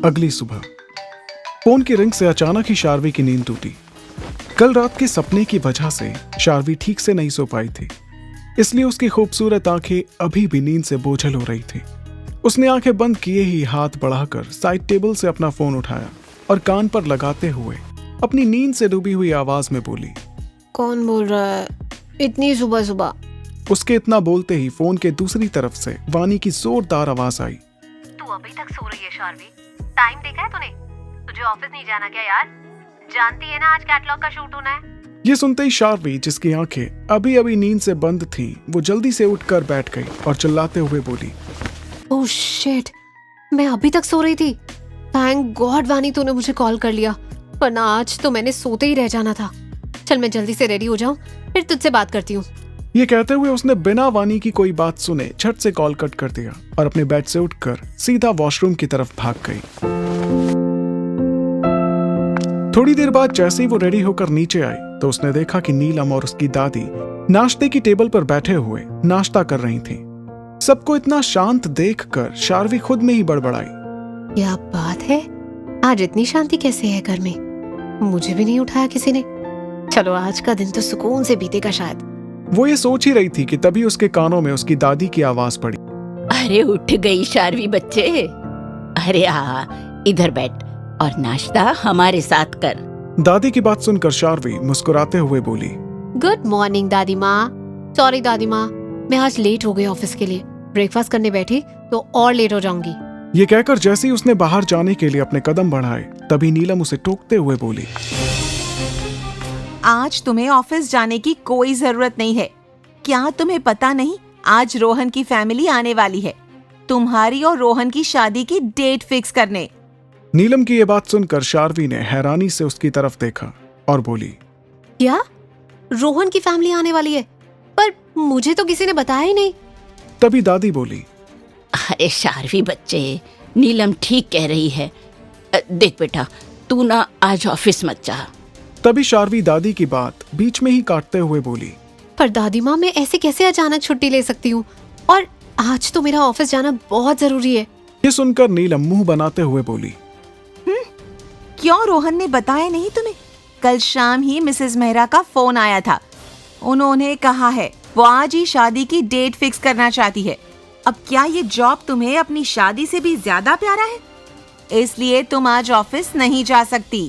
अगली सुबह फोन की रिंग से अचानक ही शार्वी की नींद टूटी। कल रात के सपने की वजह से शार्वी ठीक से नहीं सो पाई थी, इसलिए उसकी खूबसूरत आंखें अभी भी नींद से बोझल हो रही थी। उसने आंखें बंद किए ही हाथ बढ़ाकर साइड टेबल से अपना फोन उठाया और कान पर लगाते हुए अपनी नींद से डूबी हुई आवाज में बोली, कौन बोल रहा है इतनी सुबह सुबह? उसके इतना बोलते ही फोन के दूसरी तरफ से वानी की जोरदार आवाज आई, तू अभी तक सो रही है शार्वी? टाइम देखा है तूने? तुझे ऑफिस नहीं जाना क्या यार? जानती है ना आज कैटलॉग का शूट होना है। ये सुनते ही शार्वी, जिसकी आंखें अभी अभी नींद से बंद थीं, वो जल्दी से उठकर बैठ गई और चिल्लाते हुए बोली, ओह शिट, मैं अभी तक सो रही थी। थैंक गॉड वानी तूने मुझे कॉल कर लिया, वरना आज तो मैंने सोते ही रह जाना था। चल मैं जल्दी से रेडी हो जाऊं, फिर तुझसे बात करती हूँ। ये कहते हुए उसने बिना वानी की कोई बात सुने झट से कॉल कट कर दिया और अपने बेड से उठकर सीधा वॉशरूम की तरफ भाग गई। थोड़ी देर बाद जैसे ही वो रेडी होकर नीचे आई तो उसने देखा कि नीलम और उसकी दादी नाश्ते की टेबल पर बैठे हुए नाश्ता कर रही थीं। सबको इतना शांत देखकर शार्वी खुद में ही बड़बड़ाई, क्या बात है, आज इतनी शांति कैसे है घर में? मुझे भी नहीं उठाया किसी ने। चलो आज का दिन तो सुकून से बीतेगा शायद। वो ये सोच ही रही थी कि तभी उसके कानों में उसकी दादी की आवाज पड़ी, अरे उठ गई शार्वी बच्चे, अरे आ इधर बैठ और नाश्ता हमारे साथ कर। दादी की बात सुनकर शार्वी मुस्कुराते हुए बोली, गुड मॉर्निंग दादी माँ। सॉरी दादी माँ, मैं आज लेट हो गई ऑफिस के लिए। ब्रेकफास्ट करने बैठी तो और लेट हो जाऊंगी। ये कहकर जैसे ही उसने बाहर जाने के लिए अपने कदम बढ़ाए तभी नीलम उसे टोकते हुए बोली, आज तुम्हें ऑफिस जाने की कोई जरूरत नहीं है। क्या तुम्हें पता नहीं, आज रोहन की फैमिली आने वाली है तुम्हारी और रोहन की शादी की डेट फिक्स करने। नीलम की ये बात सुनकर शार्वी ने हैरानी से उसकी तरफ देखा और बोली, क्या रोहन की फैमिली आने वाली है? पर मुझे तो किसी ने बताया ही नहीं। तभी दादी बोली, अरे शार्वी बच्चे, नीलम ठीक कह रही है। देख बेटा, तू ना आज ऑफिस मत जा। तभी शार्वी दादी की बात बीच में ही काटते हुए बोली, पर दादी माँ, मैं ऐसे कैसे अचानक छुट्टी ले सकती हूँ? और आज तो मेरा ऑफिस जाना बहुत जरूरी है। ये सुनकर नीलम मुंह बनाते हुए बोली, क्यों रोहन ने बताया नहीं तुम्हें? कल शाम ही मिसेस मेहरा का फोन आया था। उन्होंने कहा है वो आज ही शादी की डेट फिक्स करना चाहती है। अब क्या ये जॉब तुम्हें अपनी शादी से भी ज्यादा प्यारा है? इसलिए तुम आज ऑफिस नहीं जा सकती।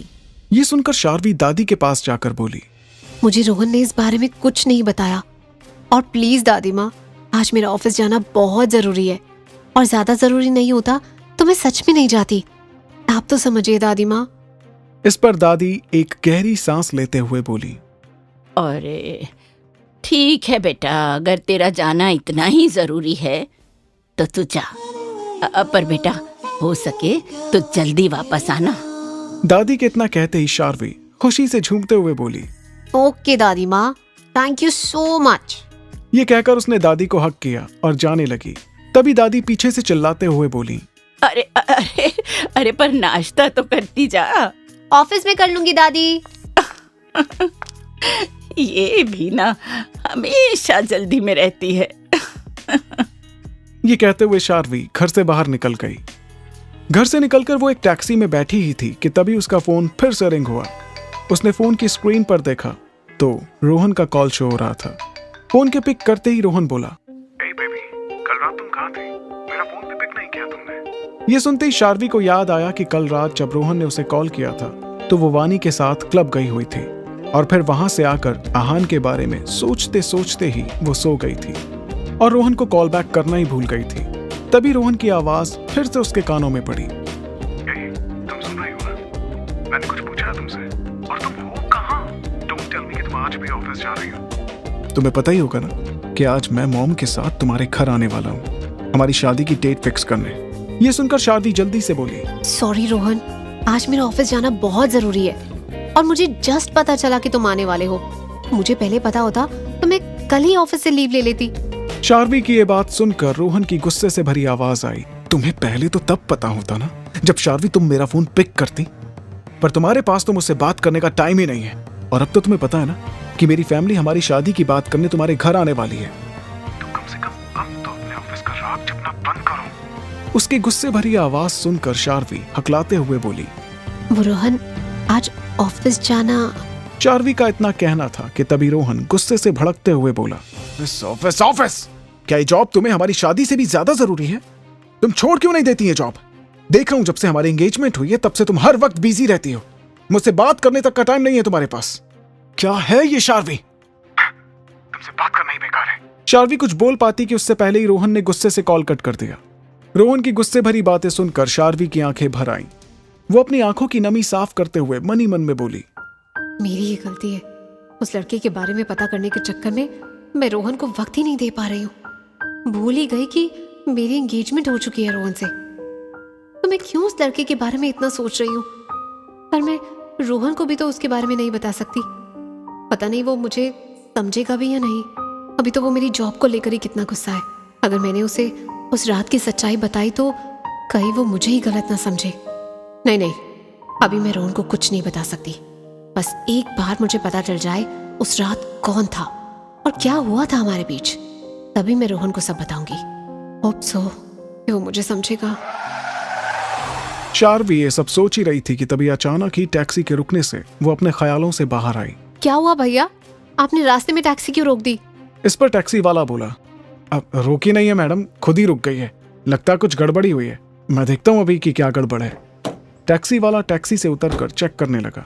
ये सुनकर शार्वी दादी के पास जाकर बोली, मुझे रोहन ने इस बारे में कुछ नहीं बताया। और प्लीज दादी माँ, आज मेरा ऑफिस जाना बहुत जरूरी है, और ज्यादा जरूरी नहीं होता तो मैं सच में नहीं जाती। आप तो समझिए दादी माँ। इस पर दादी एक गहरी सांस लेते हुए बोली, अरे ठीक है बेटा, अगर तेरा जाना इतना ही जरूरी है तो तू जा। पर बेटा, हो सके तो जल्दी वापस आना। दादी के इतना कहते ही शार्वी खुशी से झूमते हुए बोली, ओके दादी माँ, थैंक यू सो मच। ये कहकर उसने दादी को हक किया और जाने लगी। तभी दादी पीछे से चिल्लाते हुए बोली, अरे अरे अरे पर नाश्ता तो करती जा। ऑफिस में कर लूंगी दादी। ये भी ना हमेशा जल्दी में रहती है। ये कहते हुए शार्वी घर से बाहर निकल गई। घर से निकलकर वो एक टैक्सी में बैठी ही थी कि तभी उसका फोन फिर से रिंग हुआ। उसने फोन की स्क्रीन पर देखा तो रोहन का कॉल शो हो रहा था। फोन के पिक करते ही रोहन बोला, "Hey baby, कल रात तुम कहाँ थे? मेरा फोन भी पिक नहीं किया तुमने।" ये सुनते ही शार्वी को याद आया कि कल रात जब रोहन ने उसे कॉल किया था तो वो वानी के साथ क्लब गई हुई थी और फिर वहां से आकर आहान के बारे में सोचते सोचते ही वो सो गई थी और रोहन को कॉल बैक करना ही भूल गई थी। तभी रोहन की आवाज फिर से उसके कानों में पड़ी, तुम सुन रही हो ना? मैंने कुछ पूछा तुमसे और तुम हो कहाँ? डोंट टेल मी कि तुम आज भी ऑफिस जा रही हो। तुम्हें पता ही होगा ना कि आज मैं मॉम के साथ तुम्हारे घर आने वाला हूँ हमारी शादी की डेट फिक्स करने। ये सुनकर शादी जल्दी से बोली, सॉरी रोहन, आज मेरा ऑफिस जाना बहुत जरूरी है और मुझे जस्ट पता चला कि तुम आने वाले हो। मुझे पहले पता होता तो मैं कल ही ऑफिस से लीव ले लेती। शार्वी की ये बात सुनकर रोहन की गुस्से से भरी आवाज आई, तुम्हें पहले तो तब पता होता ना जब शार्वी तुम मेरा फोन पिक करती, पर तुम्हारे पास तो मुझसे बात करने का टाइम ही नहीं है। और अब तो तुम्हें पता है ना कि मेरी फैमिली हमारी शादी की बात करने तुम्हारे घर आने वाली है, तो कम से कम अब तो अपने ऑफिस का राग जपना बंद करो। उसकी गुस्से भरी आवाज सुनकर शार्वी हकलाते हुए बोली। वो रोहन, आज ऑफिस जाना। शार्वी का इतना कहना था कि तभी रोहन गुस्से से भड़कते हुए बोला, ऑफिस ऑफिस, क्या ये जॉब तुम्हें हमारी शादी से भी ज्यादा जरूरी है? तुम छोड़ क्यों नहीं देती है जॉब? देख रहा हूं जब से हमारी एंगेजमेंट हुई है तब से तुम हर वक्त बिजी रहती हो, मुझसे बात करने तक का टाइम नहीं है तुम्हारे पास। क्या है ये शार्वी? तुमसे बात करना ही बेकार है। शार्वी कुछ बोल पाती कि उससे पहले ही रोहन ने गुस्से से कॉल कट कर दिया। रोहन की गुस्से भरी बातें सुनकर शार्वी की आंखें भर आईं। वो अपनी आंखों की नमी साफ करते हुए मन ही मन में बोली, मेरी ही गलती है। उस लड़के के बारे में पता करने के चक्कर में मैं रोहन को वक्त ही नहीं दे पा रही हूँ। भूल ही गई कि मेरी एंगेजमेंट हो चुकी है रोहन से। तो मैं क्यों उस लड़के के बारे में इतना सोच रही हूँ? पर मैं रोहन को भी तो उसके बारे में नहीं बता सकती। पता नहीं वो मुझे समझेगा भी या नहीं। अभी तो वो मेरी जॉब को लेकर ही कितना गुस्सा है। अगर मैंने उसे उस रात की सच्चाई बताई तो कहीं वो मुझे ही गलत ना समझे। नहीं, अभी मैं रोहन को कुछ नहीं बता सकती। बस एक बार मुझे पता चल जाए उस रात कौन था और क्या हुआ था हमारे बीच, तभी मैं रोहन को सब बताऊंगी। होप सो कि वो मुझे समझेगा। शार्वी ये सब सोच ही रही थी कि तभी अचानक ही टैक्सी के रुकने से वो अपने ख्यालों से बाहर आई। क्या हुआ भैया, आपने रास्ते में टैक्सी क्यों रोक दी? इस पर टैक्सी वाला बोला, अब रोकी नहीं है मैडम, खुद ही रुक गई है। लगता है कुछ गड़बड़ी हुई है, मैं देखता हूँ अभी कि क्या गड़बड़ है। टैक्सी वाला टैक्सी से उतरकर चेक करने लगा।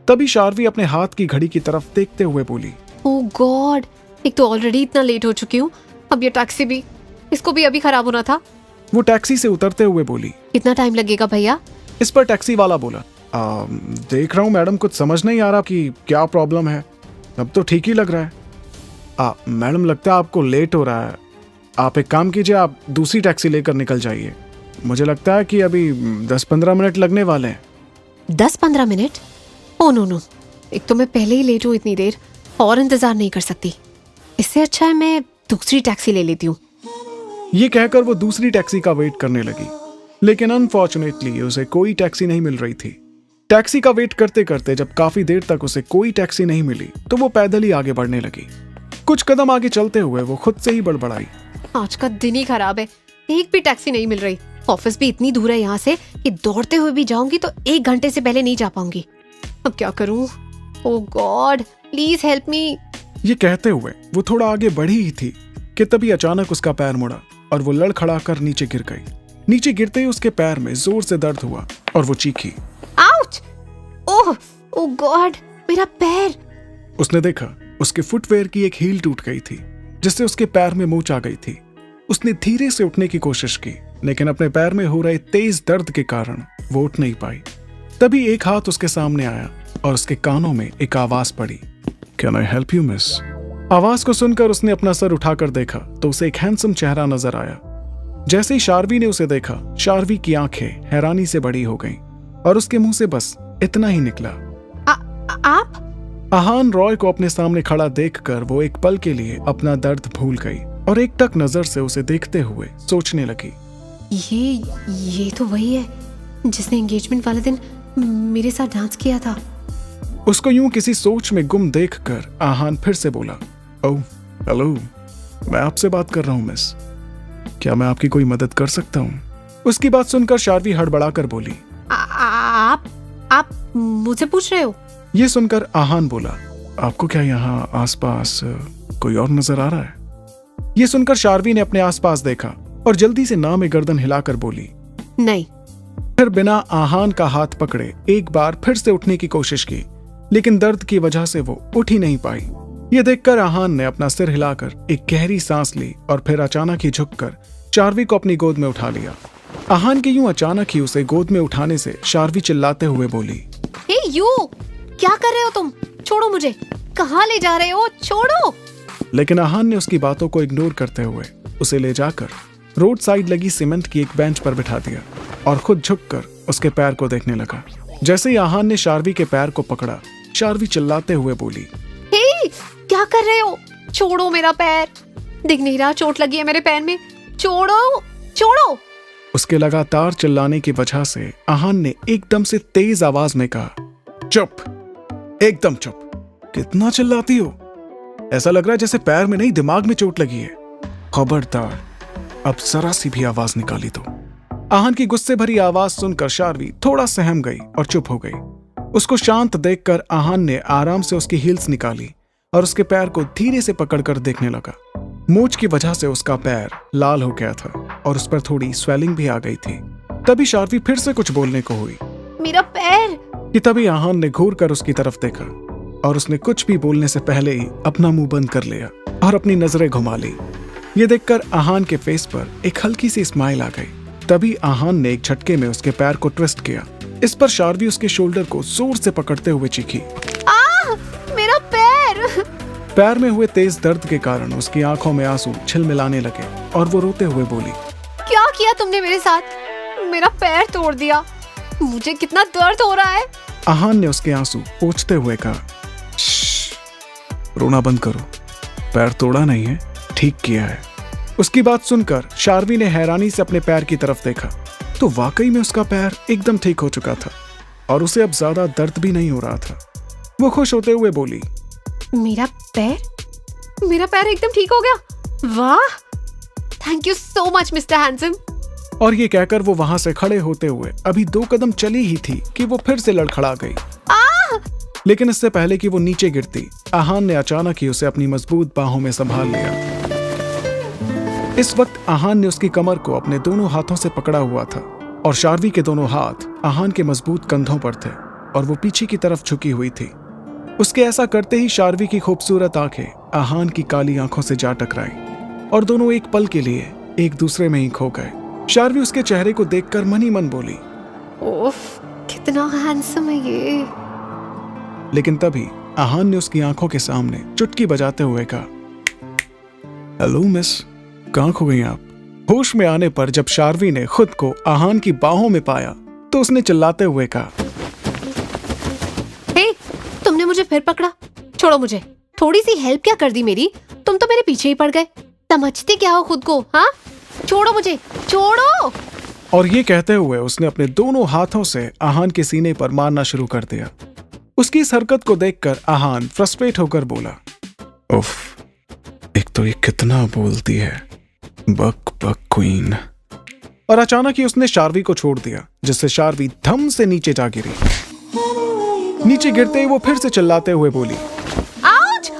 तभी शार्वी अपने हाथ की घड़ी की तरफ देखते हुए बोली, ओह गॉड, एक तो ऑलरेडी इतना लेट हो चुकी हूँ, अब ये टैक्सी भी, इसको भी अभी खराब होना था। वो टैक्सी से उतरते हुए बोली, कितना टाइम लगेगा भैया? इस पर टैक्सी वाला बोला, देख रहा हूँ मैडम, कुछ समझ नहीं आ रहा कि क्या प्रॉब्लम है। अब तो ठीक ही लग रहा है। मैडम लगता है आपको लेट हो रहा है। आप एक काम कीजिए, आप दूसरी टैक्सी लेकर निकल जाइए। मुझे लगता है कि अभी 10-15 मिनट लगने वाले हैं। 10-15 मिनट? ओह नो, एक तो मैं पहले ही लेट हूँ इतनी देर, और इंतजार नहीं कर सकती। इससे अच्छा है मैं दूसरी टैक्सी ले लेती हूँ। ये कहकर वो दूसरी टैक्सी का वेट करने लगी, लेकिन अनफॉर्चुनेटली उसे कोई टैक्सी नहीं मिल रही थी। टैक्सी का वेट करते करते जब काफी देर तक उसे कोई टैक्सी नहीं मिली तो वो पैदल ही आगे बढ़ने लगी। कुछ कदम आगे चलते हुए वो खुद से ही बड़बड़ाई, आज का दिन ही खराब है, एक भी टैक्सी नहीं मिल रही। ऑफिस भी इतनी दूर है यहाँ से कि दौड़ते हुए भी जाऊंगी तो 1 घंटे से पहले नहीं जा पाऊंगी। अब क्या करूं? ओह गॉड, प्लीज हेल्प मी। ये कहते हुए वो थोड़ा आगे बढ़ी ही थी कि तभी अचानक उसका पैर मुड़ा और वो लड़खड़ाकर नीचे गिर गई। नीचे गिरते ही उसके पैर में जोर से दर्द हुआ और वो चीखी, आउच! ओह गॉड, मेरा पैर! उसने देखा उसके फुटवेयर की एक हील टूट गई थी, जिससे उसके पैर में मोच आ गई थी। उसने धीरे से उठने की कोशिश की, लेकिन अपने पैर में हो रहे तेज दर्द के कारण वो उठ नहीं पाई। तभी एक हाथ उसके सामने आया और उसके कानों में एक आवाज पड़ी, can I help you miss? आवाज को सुनकर उसने अपना सर उठाकर देखा तो उसे एक हैंडसम चेहरा नजर आया। जैसे ही शार्वी ने उसे देखा, शार्वी की आंखें हैरानी से बड़ी हो गईं और उसके मुंह से बस इतना ही निकला, आप? आहान रॉय को अपने सामने खड़ा देखकर वो एक पल के लिए अपना दर्द भूल गई और एक टक नजर से उसे देखते हुए सोचने लगी, ये तो वही है जिसने एंगेजमेंट वाले दिन मेरे साथ डांस किया था। उसको यूं किसी सोच में गुम देखकर आहान फिर से बोला, ओह हेलो, मैं आपसे बात कर रहा हूं मिस, क्या मैं आपकी कोई मदद कर सकता हूं? उसकी बात सुनकर शार्वी हड़बड़ाकर बोली, आप मुझे पूछ रहे हो? ये सुनकर आहान बोला, आपको क्या यहाँ आसपास कोई और नजर आ रहा है? ये सुनकर शार्वी ने अपने आसपास देखा और जल्दी से ना में गर्दन हिलाकर बोली, नहीं। फिर बिना आहान का हाथ पकड़े एक बार फिर से उठने की कोशिश की, लेकिन दर्द की वजह से वो उठ ही नहीं पाई। ये देखकर आहान ने अपना सिर हिलाकर एक गहरी सांस ली और फिर अचानक ही झुककर शार्वी को अपनी गोद में उठा लिया। आहान के यूं अचानक ही उसे गोद में उठाने से शार्वी चिल्लाते हुए बोली, हे यू, क्या कर रहे हो तुम? छोड़ो मुझे, कहाँ ले जा रहे हो? छोड़ो! लेकिन आहान ने उसकी बातों को इग्नोर करते हुए उसे ले जाकर रोड साइड लगी सीमेंट की एक बेंच पर बिठा दिया और खुद झुककर उसके पैर को देखने लगा। जैसे ही आहान ने शार्वी के पैर को पकड़ा, शार्वी चिल्लाते हुए बोली, हे, क्या कर रहे हो? छोड़ो मेरा पैर, दिख नहीं रहा चोट लगी है मेरे पैर में, छोड़ो छोड़ो! उसके लगातार चिल्लाने की वजह से आहान ने एकदम से तेज आवाज में कहा, चुप, एकदम चुप, कितना चिल्लाती हो? ऐसा लग रहा है जैसे पैर में नहीं दिमाग में चोट लगी है। खबरदार, अब जरा सी भी आवाज निकाली तो। आहान की गुस्से भरी आवाज सुनकर शार्वी थोड़ा सहम गई और चुप हो गई। उसको शांत देखकर आहान ने आराम से उसकी हील्स निकाली और उसके पैर को धीरे से पकड़कर देखने लगा। मोच की वजह से उसका पैर लाल हो गया था और उस पर थोड़ी स्वेलिंग भी आ गई थी। तभी शार्वी फिर से कुछ बोलने को हुई मेरा पैर। कि तभी आहान ने घूर कर उसकी तरफ देखा और उसने कुछ भी बोलने से पहले ही अपना मुंह बंद कर लिया और अपनी नजरें घुमा ली। ये देखकर आहान के फेस पर एक हल्की सी स्माइल आ गई। तभी आहान ने एक झटके में उसके पैर को ट्विस्ट किया। इस पर शार्वी उसके शोल्डर को जोर से पकड़ते हुए चीखी। मेरा पैर। पैर में हुए तेज दर्द के कारण उसकी आंखों में आंसू छिलमिलाने लगे और वो रोते हुए बोली, क्या किया तुमने मेरे साथ? मेरा पैर तोड़ दिया। मुझे कितना दर्द हो रहा है। आहान ने उसके आंसू पोंछते हुए कहा, "श्श्श, रोना बंद करो। पैर तोड़ा नहीं है, ठीक किया है।" उसकी बात सुनकर शार्वी ने हैरानी से अपने पैर की तरफ देखा तो वाकई में उसका पैर एकदम ठीक हो चुका था और उसे अब ज्यादा दर्द भी नहीं हो रहा था। वो खुश होते हुए बोली, मेरा पैर एकदम ठीक हो गया। वाह, thank you so much mister handsome. और ये कहकर वो वहां से खड़े होते हुए अभी 2 कदम चली ही थी कि वो फिर से लड़खड़ा गई। लेकिन इससे पहले कि वो नीचे गिरती, आहान ने अचानक ही उसे अपनी मजबूत बाहों में संभाल लिया। इस वक्त आहान ने उसकी कमर को अपने दोनों हाथों से पकड़ा हुआ था और शार्वी के दोनों हाथ आहान के मजबूत कंधों पर थे और वो पीछे की तरफ झुकी हुई थी। उसके ऐसा करते ही शार्वी की खूबसूरत आंखें आहान की काली आंखों से जा टकराई और दोनों एक पल के लिए एक दूसरे में ही खो गए। शार्वी उसके चेहरे को देखकर मन ही मन बोली, ओफ, कितना हैंडसम है ये। लेकिन तभी आहान ने उसकी आंखों के सामने चुटकी बजाते हुए कहा, हेलो मिस, कहाँ खो गई आप? होश में आने पर जब शार्वी ने खुद को आहान की बाहों में पाया तो उसने चिल्लाते हुए कहा, हे, तुमने मुझे फिर पकड़ा। छोड़ो मुझे। थोड़ी सी हेल्प क्या कर दी मेरी? तुम तो मेरे पीछे ही पड़ गए। समझते क्या हो खुद को? हाँ, छोड़ो मुझे, छोड़ो। और ये कहते हुए उसने अपने दोनों हाथों से आहान के सीने पर मारना शुरू कर दिया। उसकी इस हरकत को देखकर आहान फ्रस्ट्रेट होकर बोला, उफ, एक तो ये कितना बोलती है, बक बक क्वीन। और अचानक ही उसने शार्वी को छोड़ दिया, जिससे शार्वी धम से नीचे जा गिरी। नीचे गिरते ही वो फिर से चिल्लाते हुए बोली, आउच!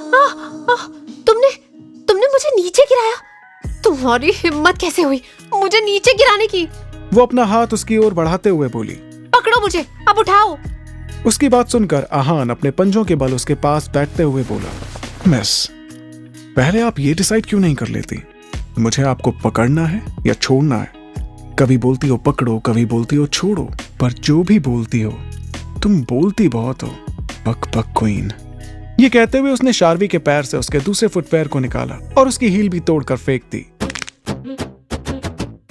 तुमने मुझे नीचे गिराया। तुम्हारी हिम्मत कैसे हुई मुझे नीचे गिराने की? वो अपना हाथ उसकी ओर बढ़ाते हुए बोली, पकड़ो मुझे, अब उठाओ। उसकी बात सुनकर आहान अपने पंजों के बल उसके पास बैठते हुए बोला, मिस, पहले आप ये डिसाइड क्यों नहीं कर लेती मुझे आपको पकड़ना है या छोड़ना है? कभी बोलती हो पकड़ो, कभी बोलती हो छोड़ो, पर जो भी बोलती हो तुम बोलती बहुत हो, बक बक क्वीन। ये कहते हुए उसने शार्वी के पैर से उसके दूसरे फुटपैर को निकाला और उसकी हील भी तोड़कर फेंक दी।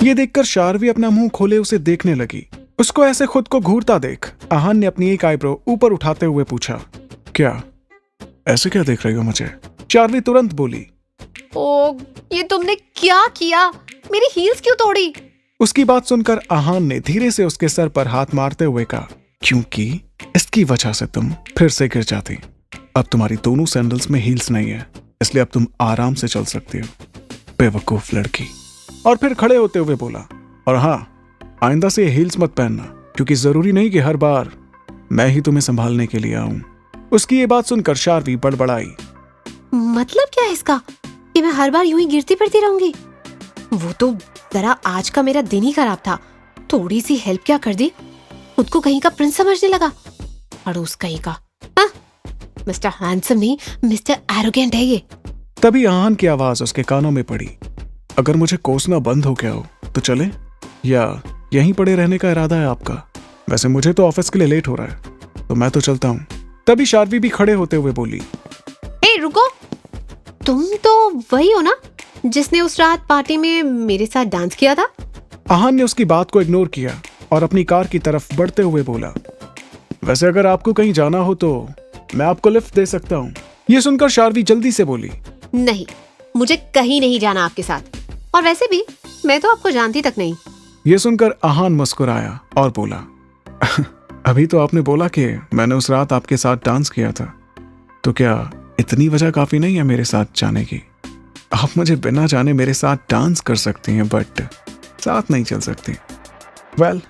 ये देखकर शार्वी अपना मुंह खोले उसे देखने लगी। उसको ऐसे खुद को घूरता देख आहान ने अपनी एक आईब्रो ऊपर उठाते हुए पूछा, क्या ऐसे क्या देख रही हो मुझे? शार्वी तुरंत बोली, ओ, ये तुमने क्या किया? मेरी हील्स क्यों तोड़ी? उसकी बात सुनकर आहान ने धीरे से उसके सर पर हाथ मारते हुए कहा, क्योंकि इसकी वजह से तुम फिर से गिर जाती। अब तुम्हारी दोनों सैंडल्स में हील्स नहीं है, इसलिए अब तुम आराम से चल सकती हो, बेवकूफ लड़की। और फिर खड़े होते हुए बोला, और हाँ, आइंदा से हील्स मत पहनना, क्योंकि जरूरी नहीं कि हर बार मैं ही तुम्हें संभालने के लिए आऊं। उसकी ये बात सुनकर शार्वी बड़बड़ाई, मतलब क्या है इसका कि मैं हर बार यूं ही गिरती फिरती रहूंगी? वो तो जरा आज का मेरा दिन ही खराब था। थोड़ी सी हेल्प क्या कर दी, खुद को कहीं का प्रिंस समझने लगा। अड़ोस कहीं का। हाँ? मिस्टर हैंडसम नहीं, मिस्टर एरोगेंट है ये। तभी आहान की आवाज उसके कानों में पड़ी, अगर मुझे कोसना बंद हो गया हो तो चले, या यहीं पड़े रहने का इरादा है आपका? वैसे मुझे तो ऑफिस के लिए लेट हो रहा है, तो मैं तो चलता हूँ। तभी शार्वी भी खड़े होते हुए बोली, हे रुको, तुम तो वही हो ना जिसने उस रात पार्टी में मेरे साथ डांस किया था? आहान ने उसकी बात को इग्नोर किया और अपनी कार की तरफ बढ़ते हुए बोला, वैसे अगर आपको कहीं जाना हो तो मैं आपको लिफ्ट दे सकता हूँ। ये सुनकर शार्वी जल्दी से बोली, नहीं, मुझे कहीं नहीं जाना आपके साथ, और वैसे भी मैं तो आपको जानती तक नहीं। ये सुनकर आहान मुस्कुराया और बोला, अभी तो आपने बोला कि मैंने उस रात आपके साथ डांस किया था, तो क्या इतनी वजह काफी नहीं है मेरे साथ जाने की? आप मुझे बिना जाने मेरे साथ डांस कर सकती हैं, बट साथ नहीं चल सकती। वेल,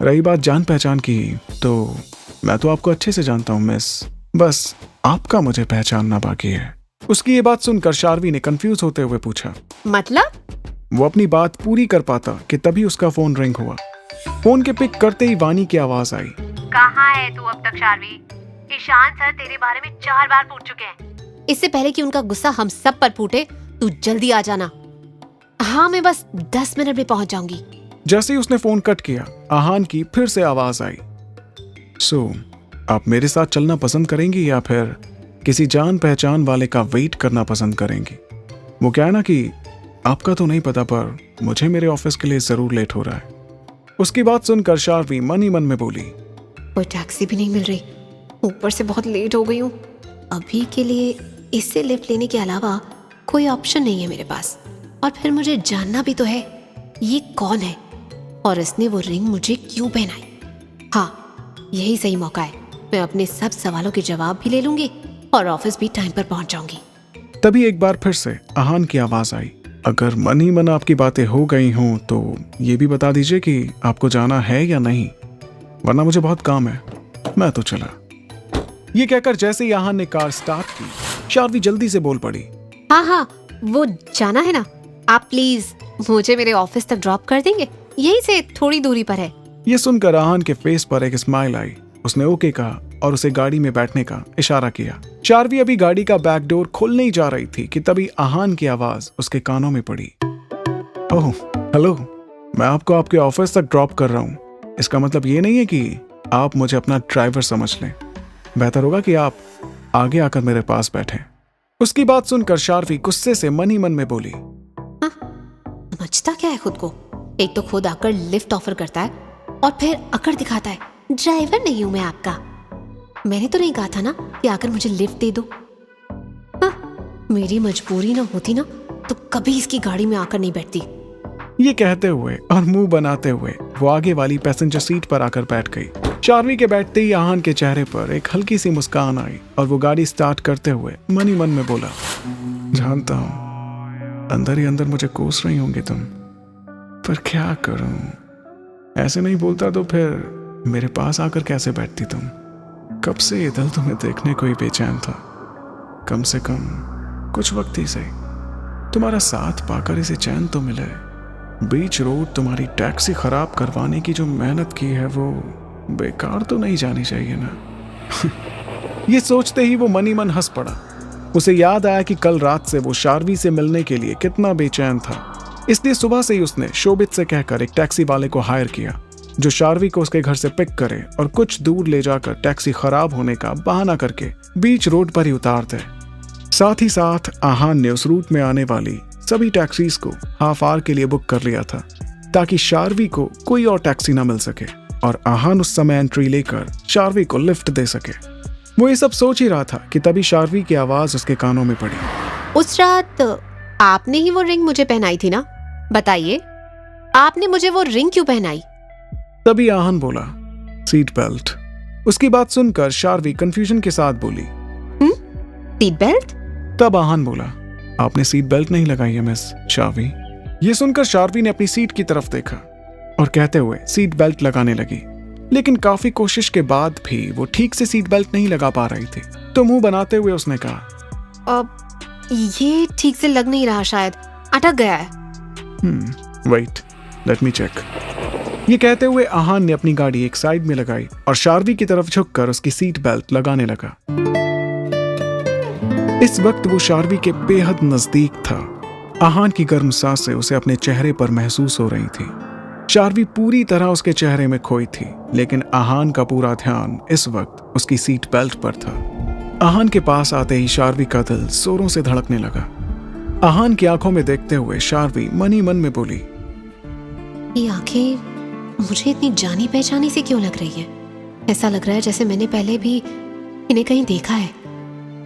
रही बात जान पहचान की, तो मैं तो आपको अच्छे से जानता हूँ मिस, बस आपका मुझे पहचानना बाकी है। उसकी ये बात सुनकर शार्वी ने कंफ्यूज होते हुए पूछा। मतलब? वो अपनी बात पूरी कर पाता कि तभी उसका फोन रिंग हुआ। फोन के पिक करते ही वानी की आवाज आई। कहाँ है तू अब तक शार्वी? ईशान सर तेरे बारे में 4 बार पूछ चुके हैं। इससे पहले कि उनका गुस्सा हम सब पर फूटे, तू जल्दी आ जाना। हाँ, मैं बस 10 मिनट में पहुंच जाऊंगी। जैसे ही उसने फोन कट किया, आहान की फिर से आवाज आई। सो, आप मेरे साथ चलना पसंद करेंगी या फिर किसी जान पहचान वाले का वेट करना पसंद करेंगी? वो क्या है ना कि आपका तो नहीं पता, पर मुझे मेरे ऑफिस के लिए जरूर लेट हो रहा है। उसकी बात सुनकर शार्वी मन ही मन में बोली, कोई टैक्सी भी नहीं मिल रही, ऊपर से बहुत लेट हो गई हूँ। अभी के लिए इससे लिफ्ट लेने के अलावा कोई ऑप्शन नहीं है मेरे पास। और फिर मुझे जानना भी तो है ये कौन है और इसने वो रिंग मुझे क्यों पहनाई। हाँ, यही सही मौका है। मैं अपने सब सवालों के जवाब भी ले लूंगी और ऑफिस भी टाइम पर पहुंच जाऊंगी। तभी एक बार फिर से आहान की आवाज आई। अगर मन ही मन आपकी बातें हो गई हों तो ये भी बता दीजिए कि आपको जाना है या नहीं, वरना मुझे बहुत काम है, मैं तो चला। ये कहकर जैसे ही आहान ने कार स्टार्ट की, शार्वी जल्दी से बोल पड़ी। हाँ हाँ, वो जाना है ना, आप प्लीज मुझे मेरे ऑफिस तक ड्रॉप कर देंगे? यहीं से थोड़ी दूरी पर है। ये सुनकर आहान के फेस पर एक स्माइल आई। उसने ओके कहा और उसे गाड़ी में बैठने का इशारा किया। शार्वी अभी गाड़ी का बैक डोर खोलने ही जा रही थी कि तभी आहान की आवाज उसके कानों में पड़ी। ओह हेलो, मैं आपको आपके ऑफिस तक ड्रॉप कर रहा हूँ। इसका मतलब ये नहीं है कि आप मुझे अपना ड्राइवर समझ लें। बेहतर होगा कि आप आगे आकर मेरे पास बैठें। उसकी बात सुनकर शार्वी गुस्से से मन ही मन में बोली, समझता क्या है खुद को? एक तो खुद आकर लिफ्ट ऑफर करता है और फिर अकड़ दिखाता है ड्राइवर नहीं हूं मैं आपका। मैंने तो नहीं कहा था ना कि आकर मुझे लिफ्ट दे दो। मेरी मजबूरी ना होती ना तो कभी इसकी गाड़ी में आकर नहीं बैठती। ये कहते हुए और मुंह बनाते हुए वो आगे वाली पैसेंजर सीट पर आकर बैठ गई। शार्वी के बैठते ही आहान के चेहरे पर एक हल्की सी मुस्कान आई और वो गाड़ी स्टार्ट करते हुए मन ही मन में बोला, जानता हूँ अंदर ही अंदर मुझे कोस रही होंगी तुम, पर क्या करूं? ऐसे नहीं बोलता तो फिर मेरे पास आकर कैसे बैठती तुम? कब से ये दिल तुम्हें देखने को ही बेचैन था। कम से कम कुछ वक्त ही सही तुम्हारा साथ पाकर इसे चैन तो मिले। बीच रोड तुम्हारी टैक्सी खराब करवाने की जो मेहनत की है वो बेकार तो नहीं जानी चाहिए ना। ये सोचते ही वो मन ही मन हंस पड़ा। उसे याद आया कि कल रात से वो शार्वी से मिलने के लिए कितना बेचैन था। इसलिए सुबह से ही उसने शोभित से कहकर एक टैक्सी वाले को हायर किया जो शार्वी को उसके घर से पिक करे और कुछ दूर ले जाकर टैक्सी खराब होने का बहाना करके बीच रोड पर ही उतार दे। साथ ही साथ आहान ने उस रूट में आने वाली सभी टैक्सीज को हाफ आवर के लिए बुक कर लिया था ताकि शार्वी को कोई और टैक्सी ना मिल सके और आहान उस समय एंट्री लेकर शार्वी को लिफ्ट दे सके। वो ये सब सोच ही रहा था कि तभी शार्वी की आवाज उसके कानों में पड़ी। उस रात आपने ही वो रिंग मुझे पहनाई थी ना? बताइए, आपने मुझे वो रिंग क्यों पहनाई? तभी आहान बोला, सीट बेल्ट। उसकी बात सुनकर शार्वी कंफ्यूजन के साथ बोली, सीट बेल्ट? तब आहान बोला, आपने सीट बेल्ट नहीं लगाई है मिस शार्वी। ये सुनकर शार्वी ने अपनी सीट की तरफ देखा और कहते हुए सीट बेल्ट लगाने लगी, लेकिन काफी कोशिश के बाद भी वो ठीक से सीट बेल्ट नहीं लगा पा रही थी। तो मुंह बनाते हुए उसने कहा, अब ये ठीक से लग नहीं रहा, शायद अटक गया है। Wait, let me check. ये कहते हुए आहान ने अपनी गाड़ी एक साइड में लगाई और शार्वी की तरफ झुककर उसकी सीट बेल्ट लगाने लगा। इस वक्त वो शार्वी के बेहद नजदीक था। आहान की गर्म सांसें उसे अपने चेहरे पर महसूस हो रही थी। शार्वी पूरी तरह उसके चेहरे में खोई थी, लेकिन आहान का पूरा ध्यान इस वक्त उसकी सीट बेल्ट पर था। आहान के पास आते ही शार्वी का दिल जोरों से धड़कने लगा। आहान की आंखों में देखते हुए शार्वी मन ही मन में बोली, ये आंखें मुझे इतनी जानी पहचानी से क्यों लग रही है? ऐसा लग रहा है जैसे मैंने पहले भी इन्हें कहीं देखा है,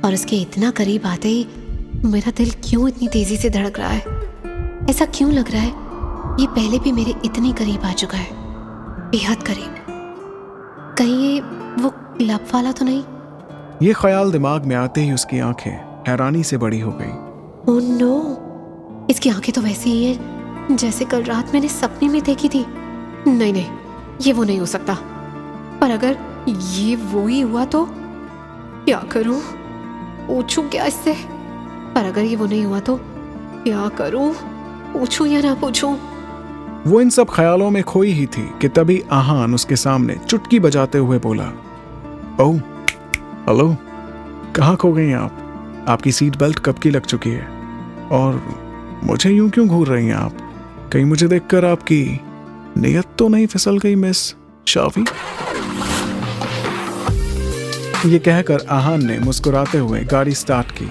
और इसके इतना करीब आते ही मेरा दिल क्यों इतनी तेजी से धड़क रहा है? ऐसा क्यों लग रहा है ये पहले भी मेरे इतनी करीब आ चुका है, बेहद करीब। कहीं ये वो क्लब वाला तो नहीं? ये ख्याल दिमाग में आते ही उसकी आंखें हैरानी से बड़ी हो गई। ओह नो, इसकी आंखें तो वैसी ही है जैसे कल रात मैंने सपने में देखी थी। नहीं नहीं, ये वो नहीं हो सकता। पर अगर ये वो ही हुआ तो क्या करूं? पूछूं क्या इससे? पर अगर ये वो नहीं हुआ तो क्या करूं? पूछूं या ना पूछूं? वो इन सब ख्यालों में खोई ही थी कि तभी आहान उसके सामने चुटकी बजाते हुए बोला, ओह हेलो, कहाँ खो गई आप? आपकी सीट बेल्ट कब की लग चुकी है? और मुझे यूं क्यों घूर रही हैं आप? कहीं मुझे देखकर आपकी नीयत तो नहीं फिसल गई मिस शार्वी? ये कहकर आहान ने मुस्कुराते हुए गाड़ी स्टार्ट की।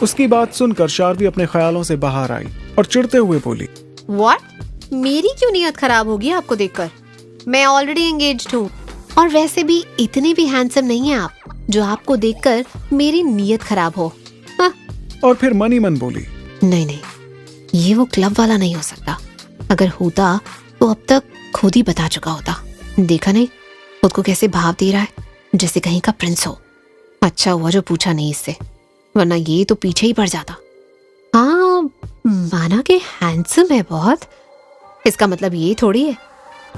उसकी बात सुनकर शार्वी अपने ख्यालों से बाहर आई और चिढ़ते हुए बोली, व्हाट? मेरी क्यों नीयत खराब होगी आपको देखकर? मैं ऑलरेडी एंगेज्ड हूँ, और वैसे भी इतने भी हैंडसम नहीं है आप जो आपको देखकर मेरी नीयत खराब हो। हाँ। और फिर मन ही मन बोली, नहीं नहीं, ये वो क्लब वाला नहीं हो सकता। अगर होता तो अब तक खुद ही बता चुका होता। देखा नहीं खुद को कैसे भाव दे रहा है, जैसे कहीं का प्रिंस हो। अच्छा हुआ जो पूछा नहीं इससे, वरना ये तो पीछे ही पड़ जाता। हाँ, माना कि हैंडसम है बहुत, इसका मतलब ये थोड़ी है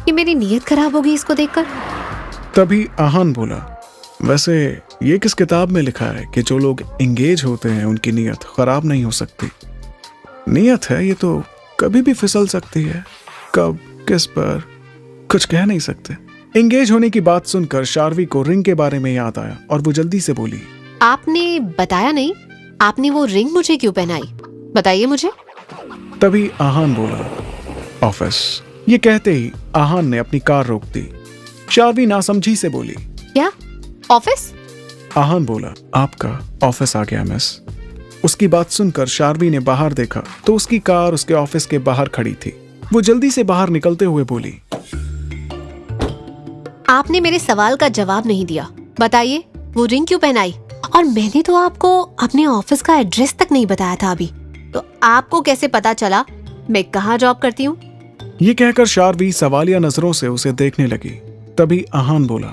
कि मेरी नीयत खराब होगी इसको देखकर। तभी आहान बोला, वैसे ये किस किताब में लिखा है कि जो लोग एंगेज होते हैं उनकी नीयत खराब नहीं हो सकती? नीयत है ये तो कभी भी फिसल सकती है, कब किस पर कुछ कह नहीं सकते। एंगेज होने की बात सुनकर शार्वी को रिंग के बारे में याद आया और वो जल्दी से बोली, आपने बताया नहीं, आपने वो रिंग मुझे क्यों पहनाई? बताइए मुझे। तभी आहान बोला, ऑफिस। ये कहते ही आहान ने अपनी कार रोक दी। शार्वी नासमझी से बोली, क्या ऑफिस? आहान बोला, आपका ऑफिस आ गया मिस। उसकी बात सुनकर शार्वी ने बाहर देखा तो उसकी कार उसके ऑफिस के बाहर खड़ी थी। वो जल्दी से बाहर निकलते हुए बोली, आपने मेरे सवाल का जवाब नहीं दिया। बताइए वो रिंग क्यों पहनाई? और मैंने तो आपको अपने ऑफिस का एड्रेस तक नहीं बताया था अभी, तो आपको कैसे पता चला मैं कहाँ जॉब करती हूँ? ये कहकर शार्वी सवालिया नजरों से उसे देखने लगी। तभी आहान बोला,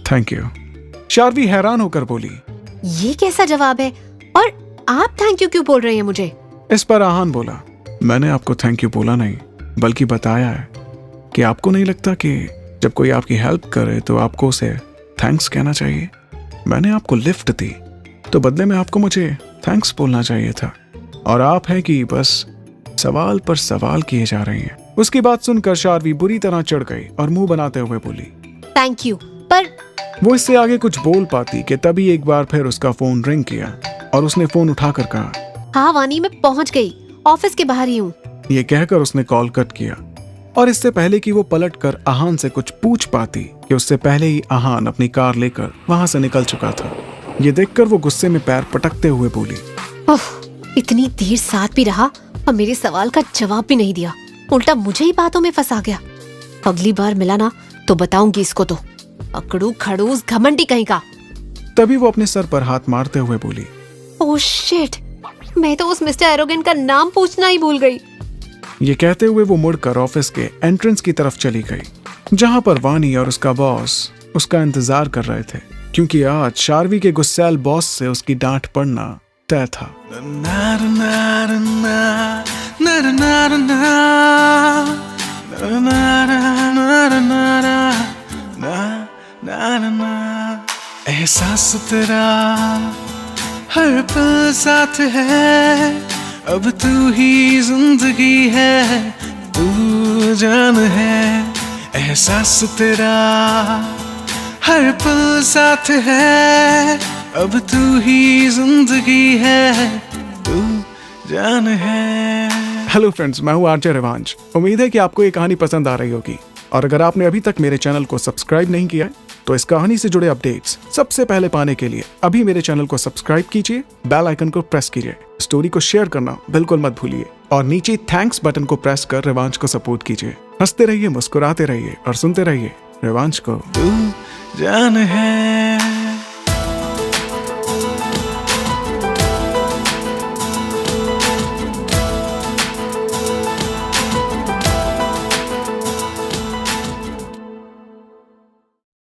थैंक यू। शार्वी हैरान होकर बोली, ये कैसा जवाब है? और आप थैंक यू क्यों बोल रहे हैं मुझे? इस पर आहान बोला, मैंने आपको थैंक यू बोला नहीं, बल्कि बताया है कि आपको नहीं लगता कि जब कोई आपकी हेल्प करे तो आपको उसे थैंक्स कहना चाहिए? मैंने आपको लिफ्ट दी तो बदले में आपको मुझे थैंक्स बोलना चाहिए था, और आप है कि बस सवाल पर सवाल किए जा रही हैं। उसकी बात सुनकर शार्वी बुरी तरह चढ़ गई और मुंह बनाते हुए बोली, थैंक यू, पर वो इससे आगे कुछ बोल पाती कि तभी एक बार फिर उसका फोन रिंग किया और उसने फोन उठाकर कहा, हाँ वानी, मैं पहुंच गई, ऑफिस के बाहर ही हूँ। ये कहकर उसने कॉल कट किया। और इससे पहले कि वो पलटकर आहान से कुछ पूछ पाती कि उससे पहले ही आहान अपनी कार लेकर वहां से निकल चुका था। ये देखकर वो गुस्से में पैर पटकते हुए बोली, इतनी देर साथ भी रहा और मेरे सवाल का जवाब भी नहीं दिया, उल्टा मुझे ही बातों में फंसा गया। अगली बार मिला ना तो बताऊंगी इसको तो, अकड़ू खड़ूस घमंडी कहीं का। तभी वो अपने सर पर हाथ मारते हुए बोली, ओह शिट, मैं तो उस मिस्टर एरोगेंट का नाम पूछना ही भूल गई। ये कहते हुए वो मुड़कर ऑफिस के एंट्रेंस की तरफ चली गई, जहां पर वानी और उसका बॉस उसका इंतजार कर रहे थे, क्योंकि आज शार्वी के गुस्सैल बॉस से उसकी डांट पड़ना तय था। एहसास तेरा हर पल साथ है, अब तू ही जिंदगी है, तू जान है। एहसास तेरा हर पल साथ है, अब तू ही जिंदगी है, तू जान है। हेलो फ्रेंड्स, मैं हूँ आरजे रिवांश। उम्मीद है कि आपको ये कहानी पसंद आ रही होगी, और अगर आपने अभी तक मेरे चैनल को सब्सक्राइब नहीं किया है तो इस कहानी से जुड़े अपडेट्स सबसे पहले पाने के लिए अभी मेरे चैनल को सब्सक्राइब कीजिए, बेल आइकन को प्रेस कीजिए, स्टोरी को शेयर करना बिल्कुल मत भूलिए, और नीचे थैंक्स बटन को प्रेस कर रिवांश को सपोर्ट कीजिए। हंसते रहिए, मुस्कुराते रहिए और सुनते रहिए रिवांश को। तू जान है।